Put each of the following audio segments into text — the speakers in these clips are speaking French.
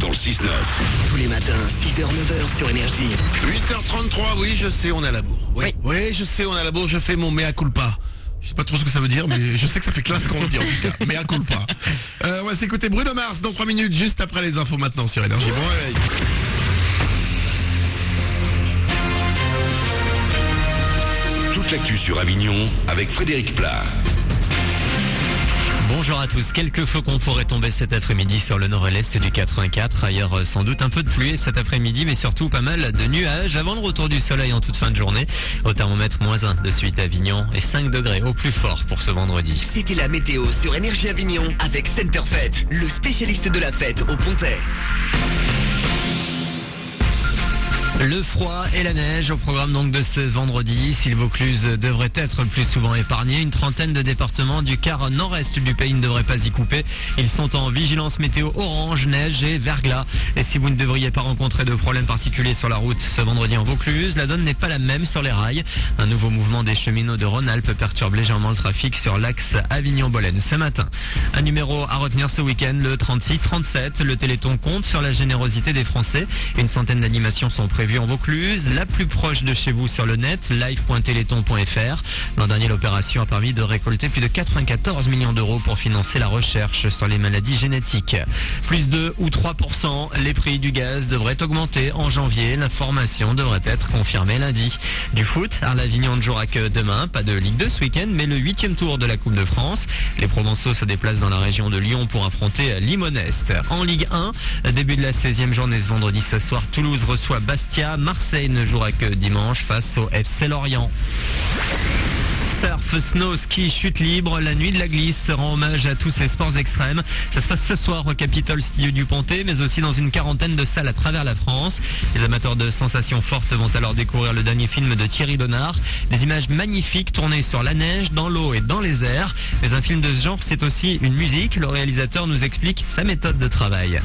dans le 6-9. Tous les matins, 6h-9h sur Énergie. 8h33, oui, je sais, on est à la bourre. Oui, je sais, on est à la bourre, je fais mon mea culpa. Je sais pas trop ce que ça veut dire, mais je sais que ça fait classe quand on le dit en tout cas. Mea culpa. On va s'écouter Bruno Mars dans 3 minutes, juste après les infos maintenant sur Énergie. Bon réveil. Toute l'actu sur Avignon avec Frédéric Plat. Bonjour à tous. Quelques flocons pourraient tomber cet après-midi sur le nord et l'est du 84. Ailleurs, sans doute un peu de pluie cet après-midi, mais surtout pas mal de nuages avant le retour du soleil en toute fin de journée. Au thermomètre, -1 de suite à Avignon et 5 degrés au plus fort pour ce vendredi. C'était la météo sur Énergie Avignon avec Centerfet, le spécialiste de la fête au Pontet. Le froid et la neige au programme donc de ce vendredi. Si le Vaucluse devrait être plus souvent épargné, une trentaine de départements du quart nord-est du pays ne devraient pas y couper. Ils sont en vigilance météo orange, neige et verglas. Et si vous ne devriez pas rencontrer de problèmes particuliers sur la route ce vendredi en Vaucluse, la donne n'est pas la même sur les rails. Un nouveau mouvement des cheminots de Rhône-Alpes perturbe légèrement le trafic sur l'axe Avignon-Bolène ce matin. Un numéro à retenir ce week-end, le 36-37. Le Téléthon compte sur la générosité des Français. Une centaine d'animations sont prévues en Vaucluse, la plus proche de chez vous sur le net, live.téléthon.fr. L'an dernier, l'opération a permis de récolter plus de 94 millions d'euros pour financer la recherche sur les maladies génétiques. Plus 2 ou 3%, les prix du gaz devraient augmenter en janvier. L'information devrait être confirmée lundi. Du foot, Arles-Avignon ne jouera que demain. Pas de Ligue 2 ce week-end, mais le 8e tour de la Coupe de France. Les Provençaux se déplacent dans la région de Lyon pour affronter Limonest. En Ligue 1, début de la 16e journée ce vendredi ce soir, Toulouse reçoit Bastia. Marseille ne jouera que dimanche face au FC Lorient. Surf, snow, ski, chute libre, la nuit de la glisse rend hommage à tous ces sports extrêmes. Ça se passe ce soir au Capitole Studio du Pontet, mais aussi dans une quarantaine de salles à travers la France. Les amateurs de sensations fortes vont alors découvrir le dernier film de Thierry Donnard. Des images magnifiques tournées sur la neige, dans l'eau et dans les airs. Mais un film de ce genre, c'est aussi une musique. Le réalisateur nous explique sa méthode de travail.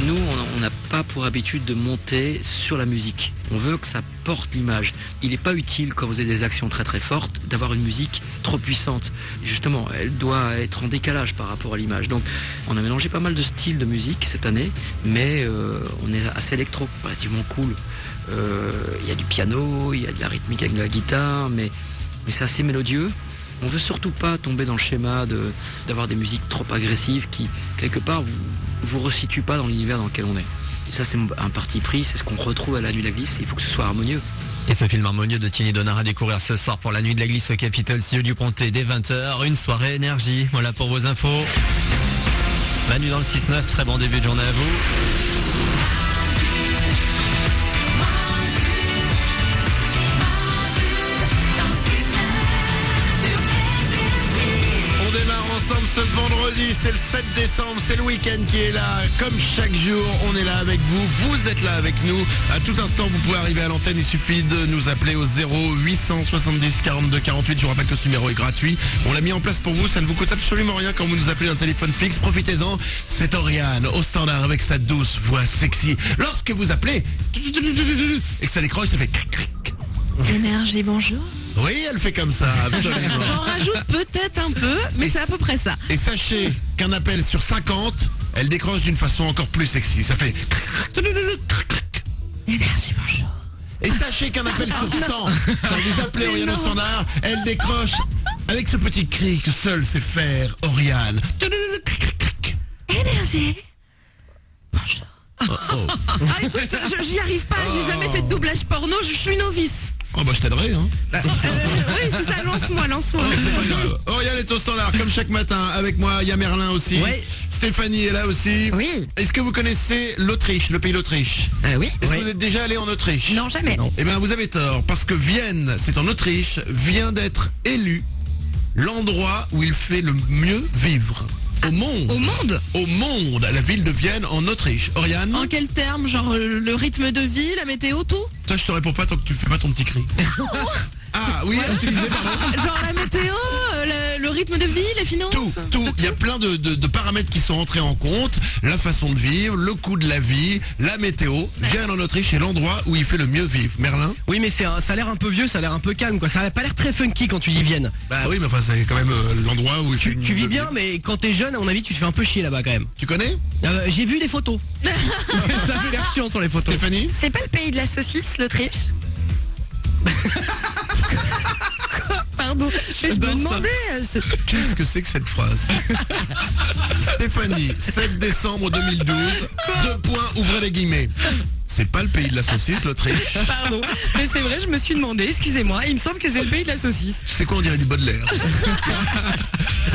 Nous, on n'a pas pour habitude de monter sur la musique. On veut que ça porte l'image. Il n'est pas utile, quand vous avez des actions très très fortes, d'avoir une musique trop puissante. Justement, elle doit être en décalage par rapport à l'image. Donc, on a mélangé pas mal de styles de musique cette année, mais on est assez électro, relativement cool. Il y a du piano, il y a de la rythmique avec de la guitare, mais c'est assez mélodieux. On veut surtout pas tomber dans le schéma d'avoir des musiques trop agressives qui, quelque part, vous resituent pas dans l'univers dans lequel on est. Et ça, c'est un parti pris, c'est ce qu'on retrouve à la nuit de la glisse, il faut que ce soit harmonieux. Et ce film harmonieux de Thierry Donnard à découvrir ce soir pour la nuit de la glisse au Capitole Studio du Pontet dès 20h, une soirée énergie. Voilà pour vos infos. Manu dans le 6-9, très bon début de journée à vous. On démarre ensemble ce vendredi, c'est le 7 décembre, c'est le week-end qui est là. Comme chaque jour, on est là avec vous, vous êtes là avec nous. À tout instant, vous pouvez arriver à l'antenne, il suffit de nous appeler au 0870 42 48. Je vous rappelle que ce numéro est gratuit. On l'a mis en place pour vous, ça ne vous coûte absolument rien quand vous nous appelez un téléphone fixe. Profitez-en, c'est Oriane au standard avec sa douce voix sexy. Lorsque vous appelez et que ça décroche, ça fait... Énergie, bonjour. Oui, elle fait comme ça, absolument. J'en rajoute peut-être un peu, mais c'est à peu près ça. Et sachez qu'un appel sur 50, elle décroche d'une façon encore plus sexy. Ça fait... Énergie, bonjour. Et sachez qu'un appel sur 100, quand vous appelez Oriane au standard, elle décroche avec ce petit cri que seul sait faire Oriane. Énergie. Bonjour. Oh. Ah écoute, j'y arrive pas, j'ai jamais fait de doublage porno, je suis novice. Oh bah je t'aiderai hein. Oui c'est ça, lance-moi. Oh, c'est pas grave. Oriane est au standard comme chaque matin. Avec moi il y a Merlin aussi. Oui. Stéphanie est là aussi. Oui. Est-ce que vous connaissez l'Autriche, le pays d'Autriche? Oui. Est-ce que vous êtes déjà allé en Autriche? Non, jamais. Eh bien vous avez tort, parce que Vienne, c'est en Autriche, vient d'être élu l'endroit où il fait le mieux vivre. Au monde. Au monde? Au monde, la ville de Vienne en Autriche. Oriane? En quel terme? Genre le rythme de vie, la météo, tout? Toi je te réponds pas tant que tu fais pas ton petit cri. Ah oui, utilisé, pardon. Genre la météo, le rythme de vie, les finances. Tout. Il y a plein de paramètres qui sont entrés en compte. La façon de vivre, le coût de la vie, la météo. Vienne en Autriche, c'est l'endroit où il fait le mieux vivre. Merlin? Oui, mais ça a l'air un peu vieux, ça a l'air un peu calme, quoi. Ça a pas l'air très funky quand tu y viennes. Bah oui, mais enfin c'est quand même l'endroit où Tu vis bien, mais quand t'es jeune, à mon avis, tu te fais un peu chier là-bas quand même. Tu connais? J'ai vu des photos. Ça fait l'air chiant sur les photos. Stéphanie? C'est pas le pays de la saucisse, l'Autriche? Pardon, mais je me demandais. Qu'est-ce que c'est que cette phrase? Stéphanie, 7 décembre 2012, 2 points, ouvrez les guillemets. C'est pas le pays de la saucisse, l'Autriche. Pardon, mais c'est vrai, je me suis demandé, excusez-moi, il me semble que c'est le pays de la saucisse. Tu sais quoi, on dirait du Baudelaire.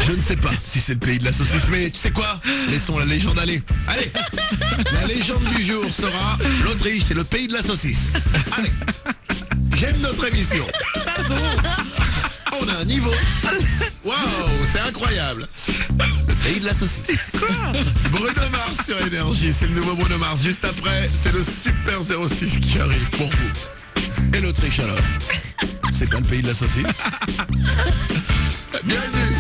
Je ne sais pas si c'est le pays de la saucisse, mais tu sais quoi? Laissons la légende aller. Allez, la légende du jour sera l'Autriche, c'est le pays de la saucisse. Allez, j'aime notre émission. Pardon. On a un niveau. Waouh, c'est incroyable. Le pays de la saucisse. Quoi? Bruno Mars sur Énergie, c'est le nouveau Bruno Mars. Juste après, c'est le Super 06 qui arrive pour vous. Et l'Autriche alors? C'est pas le pays de la saucisse? Bienvenue.